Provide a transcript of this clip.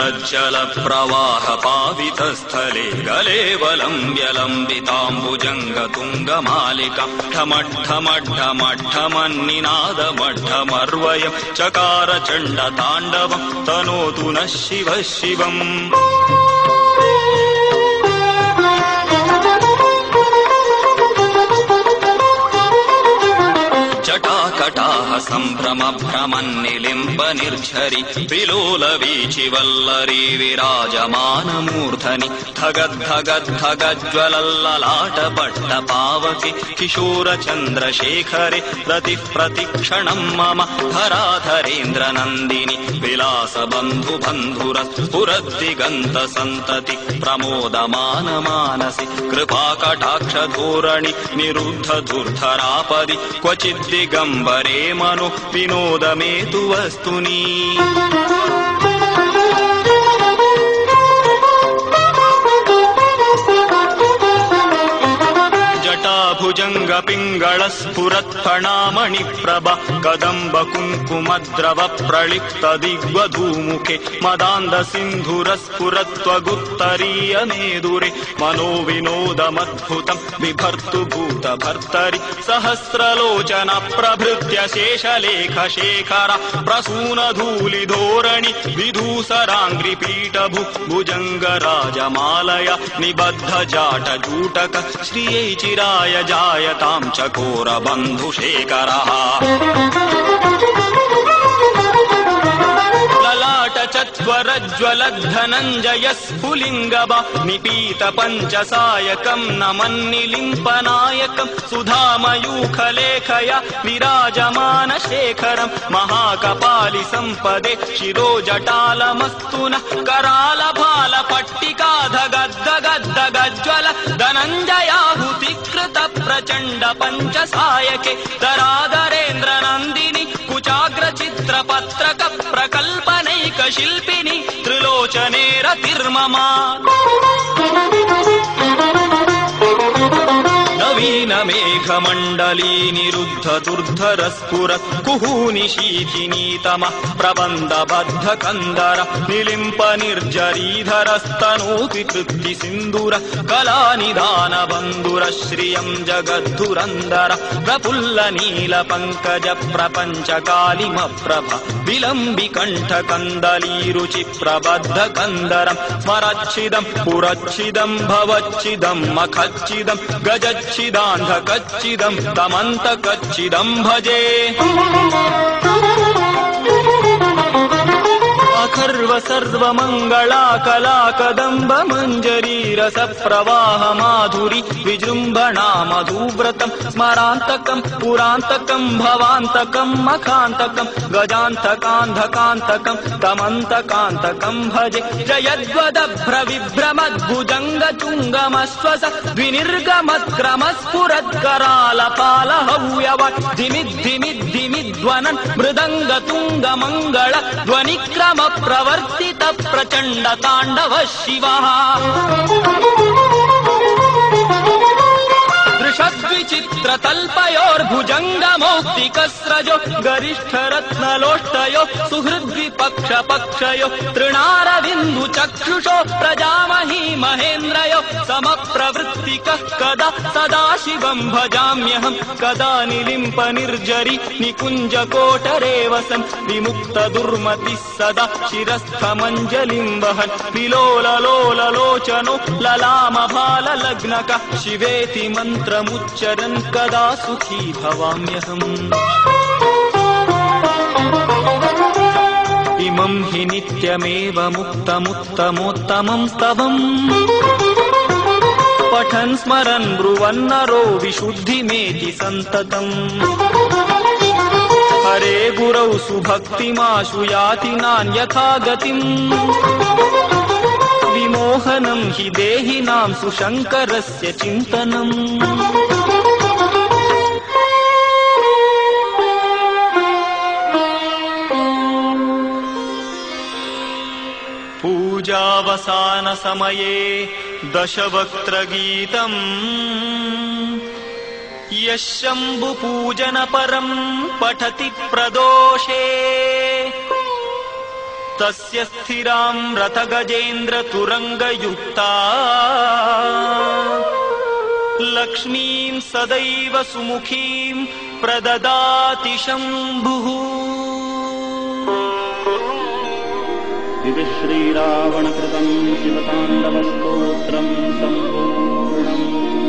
जलज्जल प्रवाह पावितस्थले गलेवलं व्यलम्बिताम्बुजङ्गतुङ्गमालिका ढमढ्ढमढ्ढमढ्ढमन्निनादमढ्ढमर्वयं चकार चण्डताण्डवं तनोतु नः शिवः शिवम्। जटाकटाः सम्भ्रम भ्रमन्निलिम्ब निर्झरि विलोलवीचिवल्लरी विराजमानमूर्धनि धगद्धगद्धगज्ज्वलल्ललाटपट्टपावके किशोरचन्द्रशेखरे प्रतिक्षणं मम धराधरेन्द्रनन्दिनि विलासबन्धुबन्धुरस्फुरद्दिगन्तसन्तति प्रमोदमानमानसि कृपाकटाक्षधोरणि निरुद्धधुर्धरापदि क्वचिद्दिगम्बरे मनो विनोदमेतु वस्तुनि। भुजंग पिंगल स्फुरत्फणामणिप्रभ कदम्ब कुङ्कुमद्रव प्रलिप्त दिग्वधूमुखे मदान्द सिन्धुरस्फुरत्वगुत्तरीय मेदुरे मनो विनोदमद्भुतं बिभर्तु भूतभर्तरि सहस्रलोचन प्रभृत्य शेषलेख शेखर प्रसून धूलिधोरणि विधूसराङ्घ्रिपीठभु भुजंग राजमालय निबद्ध जाट जूटक श्रियै चिराय जायतां चकोर बन्धुशेखरः। चत्वरज्ज्वलद्धनञ्जय स्फुलिङ्गब निपीत पञ्चसायकं नमन्निलिम्पनायकं सुधामयूखलेखया विराजमान शेखरं महाकपालि सम्पदे शिरोजटालमस्तु नः करालभाल पट्टिका धगद्धगद्धगज्ज्वल धनञ्जयाहुतिकृत प्रचण्ड पञ्चसायके दरादरेन्द्र नन्दिनि कुचाग्रचित्रपत्रक प्रकल्पनैक शिल्पिनी त्रिलोचने रतिर्ममा। नवीन मेघमण्डली निरुद्ध दुर्धर स्फुरत् कुहूनि शीथिनीतमः प्रबन्धबद्ध कन्दर निलिम्प निर्जरीधरस्तनोति कृत्ति सिन्दूर कलानिधान बन्धुर श्रियं जगद्धुरन्दर प्रफुल्ल नील पङ्कज प्रपञ्च कालिमप्रभ विलम्बि कण्ठ कन्दली रुचि प्रबद्ध कन्दरं स्मरच्छिदं पुरच्छिदं भवच्छिदं मखच्छिदं गजच्छिदान्धकच्चिदं तमन्तकच्चिदं भजे। अखर्व सर्वमङ्गला कला कदम्ब मञ्जरी रस प्रवाह माधुरी विजृम्भणा मधुव्रतं स्मरान्तकं पुरान्तकं भवान्तकं मखान्तकं गजान्तकान्धकान्तकं तमन्तकान्तकं भजे। जयद्वदभ्रविभ्रमद्भुजङ्गचुङ्गमश्वस द्विनिर्गमत्क्रमस्फुरत्करालपालहव्यव धिमिद्धिमिद्धिमिध्वनन् मृदङ्गतुङ्गमङ्गल ध्वनिक्रम प्रवर्तित प्रचण्ड ताण्डव शिवः। दृशद्विचित्रतल्पयोर्भुजङ्गमौक्तिकस्रजो गरिष्ठरत्नलोष्टयो सुहृद्विपक्षपक्षयो तृणारविन्दुचक्षुषो प्रजामही महेन्द्रयो समप्रवृत्तिकः कदा सदाशिवं भजाम्यहं कदा निलिम्प निर्जरि निकुञ्जकोटरे वसन् विमुक्तदुर्मतिः सदा शिरस्थमञ्जलिं वहन् विलोललोललोचनो ललामभाललग्नकः शिवेति मन्त्रमुच्चरन् कदा सुखी भवाम्यहम्। इमं हि नित्यमेव मुक्तमुत्तमोत्तमं स्तवम् पठन् स्मरन् ब्रुवन्नरो विशुद्धिमेति सन्ततम्। हरे गुरौ सुभक्तिमाशु याति नान्यथा गतिम् विमोहनं हि देहिनां सुशङ्करस्य चिन्तनम्। पूजावसान समये दशवक्त्रगीतम् यः शम्भुपूजन परं पठति प्रदोषे तस्य स्थिरां रथगजेन्द्रतुरङ्गयुक्ता लक्ष्मीं सदैव सुमुखीं प्रददाति शम्भुः। इति श्रीरावणकृतं शिवताण्डवस्तोत्रं सम्पूर्णम्।